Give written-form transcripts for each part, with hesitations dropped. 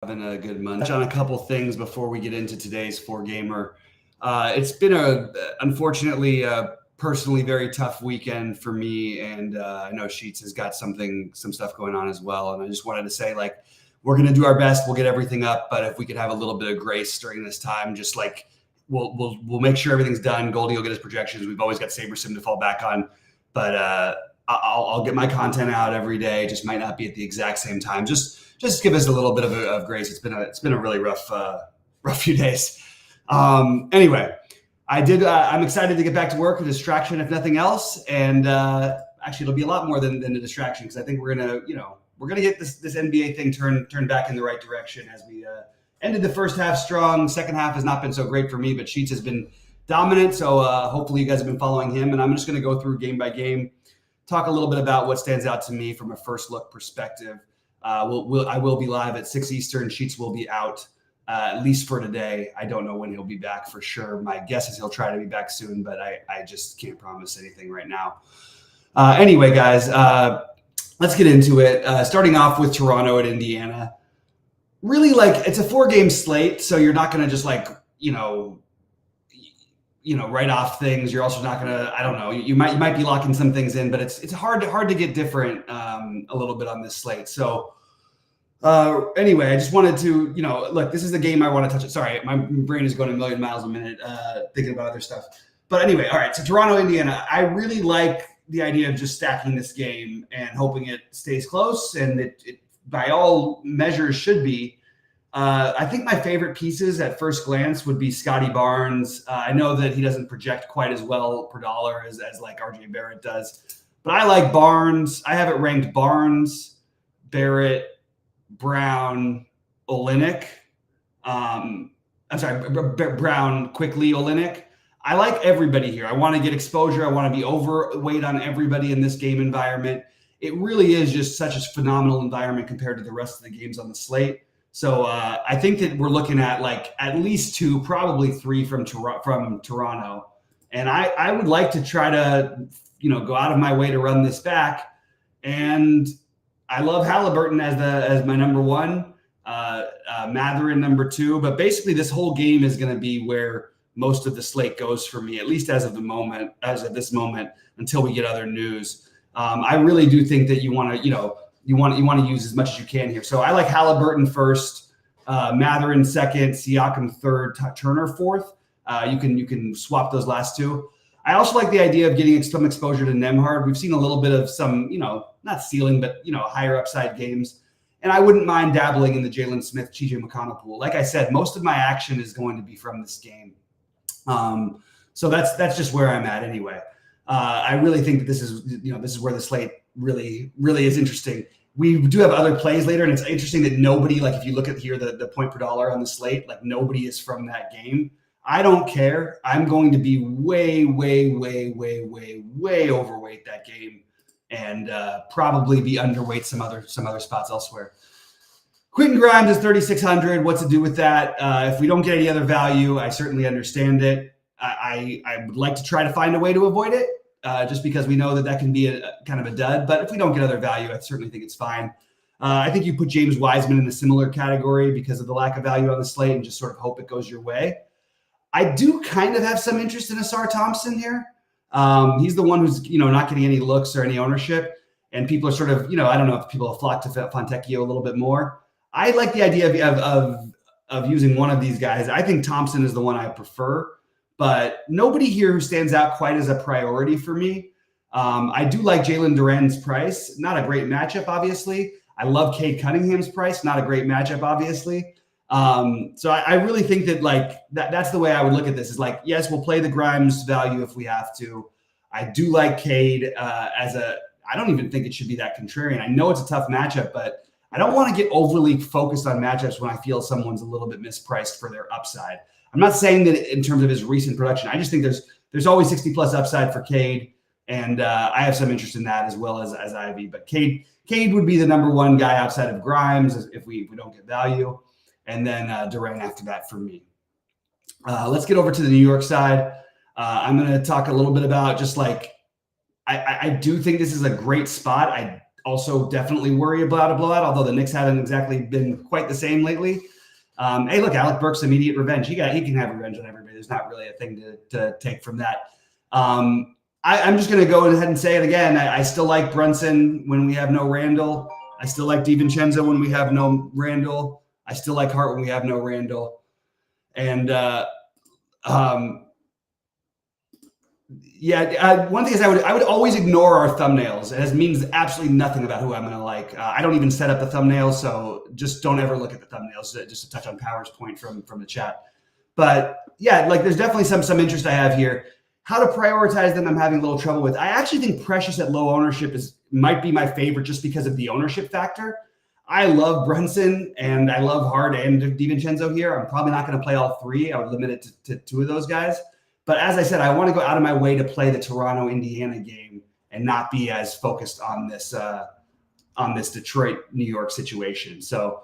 Having a good munch on a couple things before we get into today's four gamer. It's been unfortunately personally very tough weekend for me, and I know Sheets has got some stuff going on as well. And I just wanted to say, like, we're going to do our best. We'll get everything up, but if we could have a little bit of grace during this time, just like we'll make sure everything's done. Goldie will get his projections. We've always got SaberSim to fall back on, but I'll get my content out every day. It just might not be at the exact same time. Just give us a little bit of grace. It's been a really rough few days. Anyway, I'm excited to get back to work. A distraction, if nothing else, and actually it'll be a lot more than a distraction, because I think we're gonna get this NBA thing turned back in the right direction. As we ended the first half strong. Second half has not been so great for me, but Sheets has been dominant. So hopefully you guys have been following him, and I'm just gonna go through game by game, talk a little bit about what stands out to me from a first look perspective. I will be live at 6 Eastern. Sheets will be out at least for today. I don't know when he'll be back for sure. My guess is he'll try to be back soon, but I just can't promise anything right now. Anyway, guys, let's get into it. Starting off with Toronto at Indiana. Really, like, it's a 4-game slate, so you're not going to just write off things. You're also not going to, I don't know, you might be locking some things in, but it's hard to get different a little bit on this slate. So anyway, I just wanted to, look, this is the game I want to touch. Sorry, my brain is going a million miles a minute thinking about other stuff. But anyway, all right, so Toronto, Indiana. I really like the idea of just stacking this game and hoping it stays close, and it by all measures should be. I think my favorite pieces at first glance would be Scotty Barnes. I know that he doesn't project quite as well per dollar as like RJ Barrett does, but I like Barnes. I have it ranked Barnes, Barrett, Brown, Olynyk. I'm sorry, Brown, quickly, Olynyk. I like everybody here. I want to get exposure. I want to be overweight on everybody in this game environment. It really is just such a phenomenal environment compared to the rest of the games on the slate. So I think that we're looking at like at least 2, probably 3 from Toronto. And I would like to try to, go out of my way to run this back. And I love Halliburton as my number 1, Matherin number 2. But basically this whole game is going to be where most of the slate goes for me, at least as of this moment, until we get other news. I really do think that you want to, you want to use as much as you can here. So I like Halliburton first, Matherin second, Siakam third, Turner fourth. You can swap those last 2. I also like the idea of getting some exposure to Nembhard. We've seen a little bit of some, not ceiling, but higher upside games. And I wouldn't mind dabbling in the Jalen Smith, TJ McConnell pool. Like I said, most of my action is going to be from this game. So that's just where I'm at anyway. I really think that this is where the slate really is interesting. We do have other plays later, and it's interesting that nobody, like if you look at here, the point per dollar on the slate, like nobody is from that game. I don't care. I'm going to be way overweight that game, and probably be underweight some other spots elsewhere. Quentin Grimes is 3,600. What to do with that? If we don't get any other value, I certainly understand it. I would like to try to find a way to avoid it. Just because we know that can be a kind of a dud. But if we don't get other value, I certainly think it's fine. I think you put James Wiseman in a similar category because of the lack of value on the slate, and just sort of hope it goes your way. I do kind of have some interest in Asar Thompson here. He's the one who's not getting any looks or any ownership, and people are sort of I don't know if people have flocked to Fontecchio a little bit more. I like the idea of using one of these guys. I think Thompson is the one I prefer. But nobody here who stands out quite as a priority for me. I do like Jalen Duren's price. Not a great matchup, obviously. I love Cade Cunningham's price. Not a great matchup, obviously. So I really think that that's the way I would look at this. Is like, yes, we'll play the Grimes value if we have to. I do like Cade I don't even think it should be that contrarian. I know it's a tough matchup, but I don't want to get overly focused on matchups when I feel someone's a little bit mispriced for their upside. I'm not saying that in terms of his recent production. I just think there's always 60+ upside for Cade, and I have some interest in that as well as Ivy. But Cade would be the number 1 guy outside of Grimes if we don't get value, and then Duren after that for me. Let's get over to the New York side. I'm going to talk a little bit about just like I do think this is a great spot. also definitely worry about a blowout, although the Knicks haven't exactly been quite the same lately. Hey, look, Alec Burks' immediate revenge. He can have revenge on everybody. There's not really a thing to take from that. I'm just going to go ahead and say it again. I still like Brunson when we have no Randall. I still like DiVincenzo when we have no Randall. I still like Hart when we have no Randall. And one thing is I would always ignore our thumbnails. It means absolutely nothing about who I'm going to like. I don't even set up the thumbnails, so just don't ever look at the thumbnails. Just to touch on Power's point from the chat. But yeah, like there's definitely some interest I have here. How to prioritize them, I'm having a little trouble with. I actually think Precious at low ownership might be my favorite just because of the ownership factor. I love Brunson and I love Hart and DiVincenzo here. I'm probably not going to play all three. I would limit it to two of those guys. But as I said, I want to go out of my way to play the Toronto-Indiana game and not be as focused on this Detroit-New York situation. So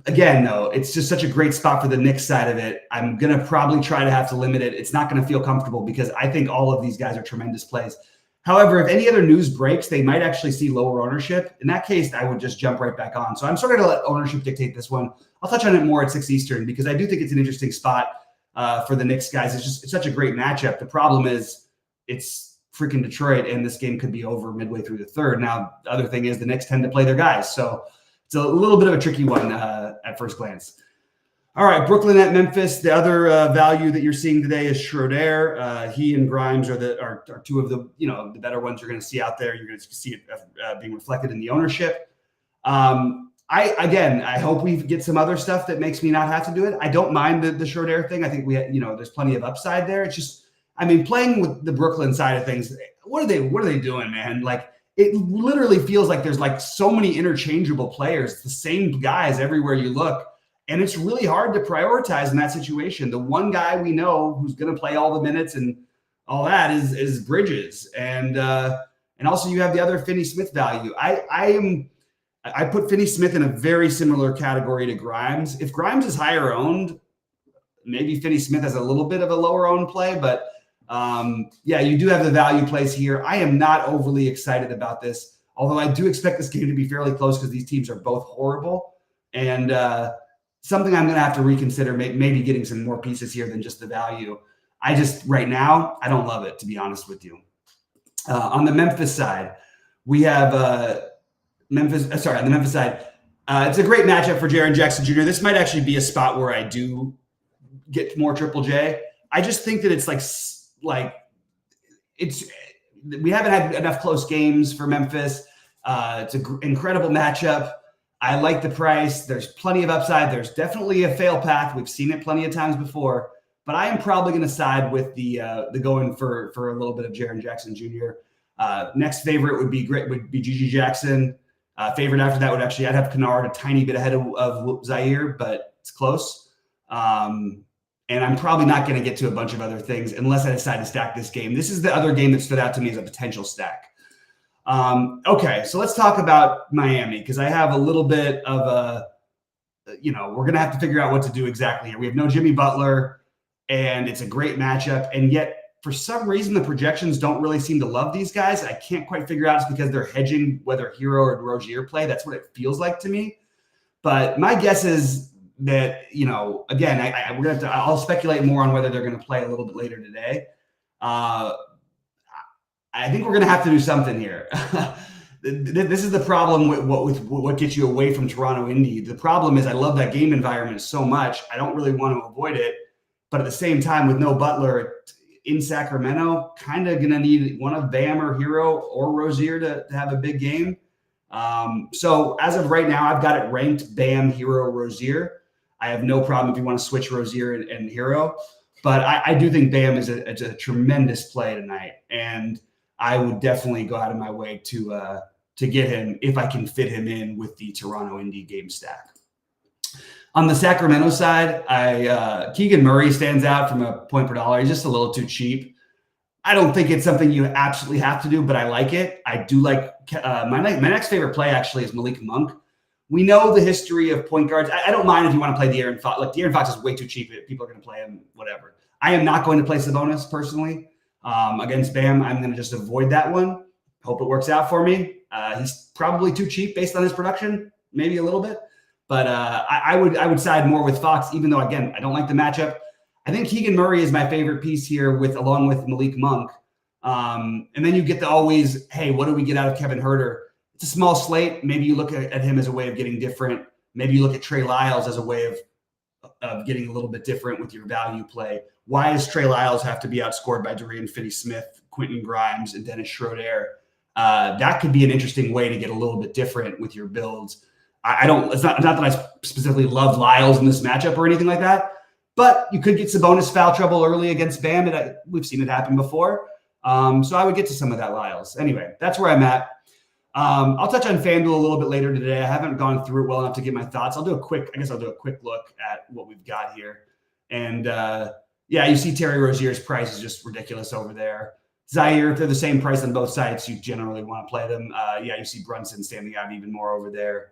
again, though, it's just such a great spot for the Knicks side of it. I'm going to probably try to have to limit it. It's not going to feel comfortable because I think all of these guys are tremendous plays. However, if any other news breaks, they might actually see lower ownership. In that case, I would just jump right back on. So I'm sort of going to let ownership dictate this one. I'll touch on it more at 6 Eastern because I do think it's an interesting spot for the Knicks guys. It's such a great matchup. The problem is it's freaking Detroit, and this game could be over midway through the third. Now, the other thing is the Knicks tend to play their guys. So it's a little bit of a tricky one at first glance. All right, Brooklyn at Memphis. The other value that you're seeing today is Schroeder. He and Grimes are two of the the better ones you're going to see out there. You're going to see it being reflected in the ownership. I hope we get some other stuff that makes me not have to do it. I don't mind the Schroeder thing. I think there's plenty of upside there. It's just, playing with the Brooklyn side of things. What are they doing, man? Like, it literally feels like there's like so many interchangeable players, it's the same guys everywhere you look. And it's really hard to prioritize in that situation. The one guy we know who's going to play all the minutes and all that is Bridges. And also you have the other Finney-Smith value. I put Finney-Smith in a very similar category to Grimes. If Grimes is higher owned, maybe Finney-Smith has a little bit of a lower owned play, but you do have the value plays here. I am not overly excited about this, although I do expect this game to be fairly close because these teams are both horrible. And something I'm going to have to reconsider, maybe getting some more pieces here than just the value. Right now, I don't love it, to be honest with you. On the Memphis side, we have on the Memphis side, it's a great matchup for Jaren Jackson Jr. This might actually be a spot where I do get more Triple J. I just think that it's we haven't had enough close games for Memphis. It's an incredible matchup. I like the price. There's plenty of upside. There's definitely a fail path. We've seen it plenty of times before, but I am probably going to side with the going for a little bit of Jaren Jackson Jr. Next favorite would be Gigi Jackson. Favorite after that I'd have Kennard a tiny bit ahead of Zaire, but it's close. And I'm probably not going to get to a bunch of other things unless I decide to stack this game. This is the other game that stood out to me as a potential stack. Okay, so let's talk about Miami because I have a little bit of we're going to have to figure out what to do exactly here. We have no Jimmy Butler, and it's a great matchup, and yet for some reason the projections don't really seem to love these guys. I can't quite figure out it's because they're hedging whether Hero or Rozier play. That's what it feels like to me. But my guess is that again, I'll speculate more on whether they're going to play a little bit later today. I think we're going to have to do something here. This is the problem with what gets you away from Toronto Indy. The problem is I love that game environment so much. I don't really want to avoid it. But at the same time, with no Butler in Sacramento, kind of going to need one of Bam or Hero or Rozier to have a big game. So as of right now, I've got it ranked Bam, Hero, Rozier. I have no problem if you want to switch Rozier and Hero. But I do think Bam is a tremendous play tonight. And I would definitely go out of my way to get him if I can fit him in with the Toronto Indy game stack. On the Sacramento side, Keegan Murray stands out from a point per dollar. He's just a little too cheap. I don't think it's something you absolutely have to do, but I like it. I do like my next favorite play actually is Malik Monk. We know the history of point guards. I don't mind if you want to play De'Aaron Fox. Like De'Aaron Fox is way too cheap. People are going to play him, whatever. I am not going to play Sabonis personally against Bam. I'm going to just avoid that one. Hope it works out for me. He's probably too cheap based on his production, maybe a little bit. But I would side more with Fox, even though, again, I don't like the matchup. I think Keegan Murray is my favorite piece here, along with Malik Monk. And then you get the always, hey, what do we get out of Kevin Huerter? It's a small slate. Maybe you look at him as a way of getting different. Maybe you look at Trey Lyles as a way of getting a little bit different with your value play. Why does Trey Lyles have to be outscored by Dorian Finney-Smith, Quentin Grimes, and Dennis Schroeder? That could be an interesting way to get a little bit different with your builds. It's not that I specifically love Lyles in this matchup or anything like that, but you could get some bonus foul trouble early against Bam. We've seen it happen before. So I would get to some of that Lyles. Anyway, that's where I'm at. I'll touch on FanDuel a little bit later today. I haven't gone through it well enough to get my thoughts. I'll do a quick look at what we've got here. And you see Terry Rozier's price is just ridiculous over there. Zaire, if they're the same price on both sides, you generally want to play them. You see Brunson standing out even more over there.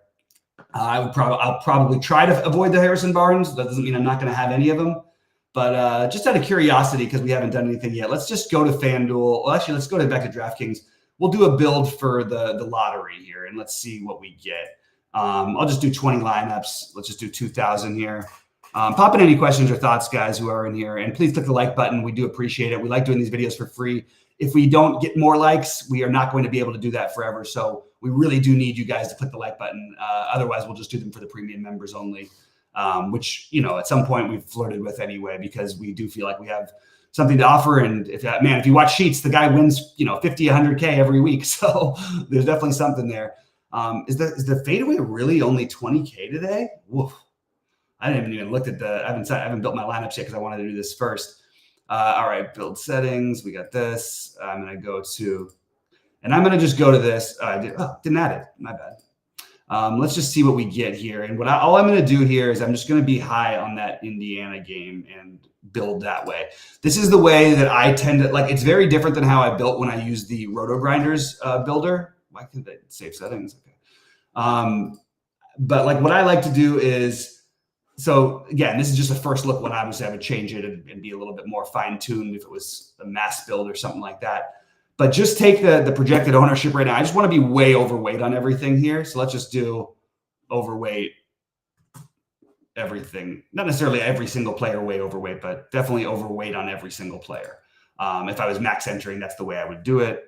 I'll probably try to avoid the Harrison Barnes. That doesn't mean I'm not going to have any of them. But just out of curiosity, because we haven't done anything yet, let's just go to FanDuel. Well, actually, let's go back to DraftKings. We'll do a build for the lottery here, and let's see what we get. I'll just do 20 lineups. Let's just do 2,000 here. Pop in any questions or thoughts, guys, who are in here. And please click the like button. We do appreciate it. We like doing these videos for free. If we don't get more likes, we are not going to be able to do that forever. So we really do need you guys to click the like button. Otherwise, we'll just do them for the premium members only, which, at some point we've flirted with anyway, because we do feel like we have something to offer. And if you watch Sheets, the guy wins, 50, 100K every week. So there's definitely something there. Is the fadeaway really only 20K today? Woof. I didn't even look at I haven't built my lineups yet because I wanted to do this first. All right, build settings. We got this. I'm going to go to, and I'm going to just go to this. Didn't add it. My bad. Let's just see what we get here. And all I'm going to do here is I'm just going to be high on that Indiana game and build that way. This is the way that I tend to like. It's very different than how I built when I used the Roto Grinders builder. Why can't they save settings? Okay. But like what I like to do is, so again, this is just a first look when obviously I would change it and be a little bit more fine-tuned if it was a mass build or something like that. But just take the projected ownership right now. I just want to be way overweight on everything here. So let's just do overweight everything. Not necessarily every single player way overweight, but definitely overweight on every single player. If I was max entering, that's the way I would do it.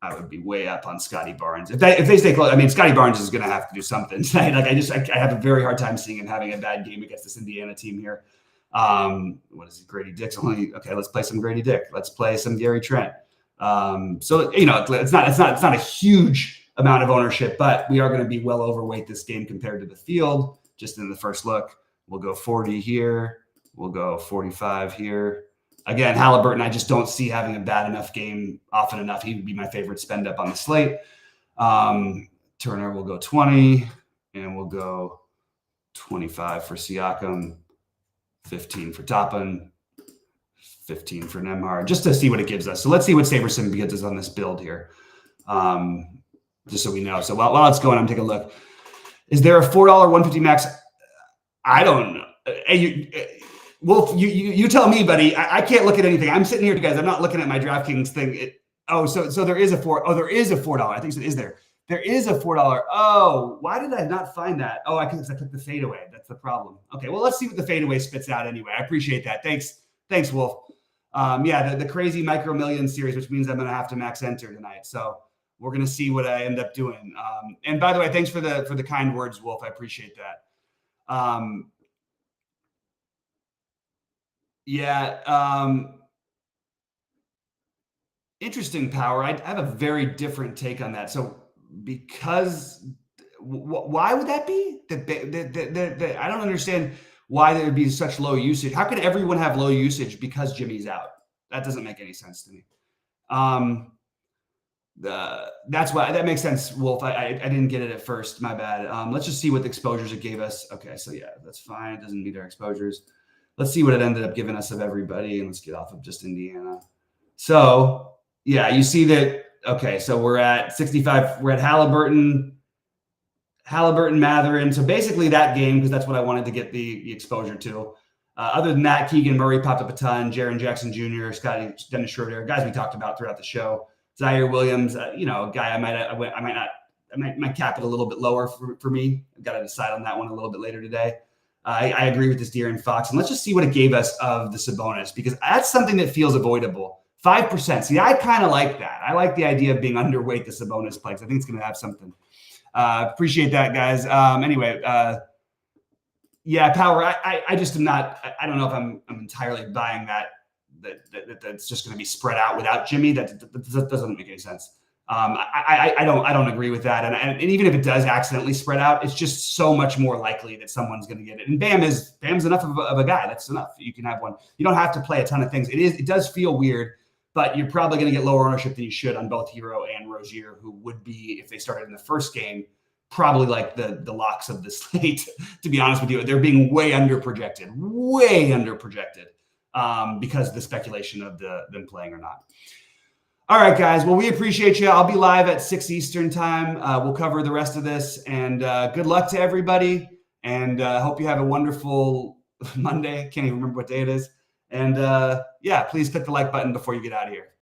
I would be way up on Scotty Barnes. If they stay close, I mean, Scotty Barnes is going to have to do something tonight. Like I have a very hard time seeing him having a bad game against this Indiana team here. What is it? Grady Dick's only okay. Let's play some Grady Dick. Let's play some Gary Trent. So it's not a huge amount of ownership, but we are going to be well overweight this game compared to the field. Just in the first look, we'll go 40 here. We'll go 45 here. Again, Halliburton, I just don't see having a bad enough game often enough. He would be my favorite spend up on the slate. Turner will go 20, and we'll go 25 for Siakam, 15 for Toppin, 15 for Nembhard, just to see what it gives us. So let's see what Saberson gives us on this build here, just so we know. So while it's going, I'm taking a look. Is there a $4 150 max? I don't know. Wolf, you tell me, buddy. I can't look at anything. I'm sitting here, guys. I'm not looking at my DraftKings thing. So there is a $4. Oh, there is a $4. I think it is there. There is a $4. Oh, why did I not find that? Oh, I took the fadeaway. That's the problem. Okay, well, let's see what the fadeaway spits out anyway. I appreciate that. Thanks, Wolf. The crazy Micro Millions series, which means I'm going to have to max enter tonight. So we're going to see what I end up doing. And by the way, thanks for the kind words, Wolf. I appreciate that. Interesting, Power. I have a very different take on that. So why would that be? I don't understand why there would be such low usage. How could everyone have low usage because Jimmy's out? That doesn't make any sense to me. That's why that makes sense, Wolf. I didn't get it at first. My bad. Let's just see what the exposures it gave us. Okay, so yeah, that's fine. It doesn't meet our exposures. Let's see what it ended up giving us of everybody, and let's get off of just Indiana. So, yeah, you see that. Okay, so we're at 65. We're at Halliburton, Mathurin. So basically that game, because that's what I wanted to get the exposure to. Other than that, Keegan Murray popped up a ton. Jaren Jackson Jr., Dennis Schroeder, guys we talked about throughout the show. Zaire Williams, you know, a guy I might cap it a little bit lower for me. I've got to decide on that one a little bit later today. I agree with this De'Aaron Fox. And let's just see what it gave us of the Sabonis, because that's something that feels avoidable. 5%. See, I kind of like that. I like the idea of being underweight the Sabonis play, because I think it's going to have something. Appreciate that, guys. Anyway, yeah, Power. I just am not. I don't know if I'm entirely buying that's just going to be spread out without Jimmy. That doesn't make any sense. I don't agree with that. And even if it does accidentally spread out, it's just so much more likely that someone's going to get it. And Bam's enough of a guy. That's enough. You can have one. You don't have to play a ton of things. It does feel weird, but you're probably going to get lower ownership than you should on both Hero and Rozier, who would be, if they started in the first game, probably like the locks of the slate. To be honest with you, they're being way under projected, because of the speculation of them playing or not. All right, guys. Well, we appreciate you. I'll be live at 6 Eastern time. We'll cover the rest of this, and good luck to everybody. And hope you have a wonderful Monday. Can't even remember what day it is. And yeah, please click the like button before you get out of here.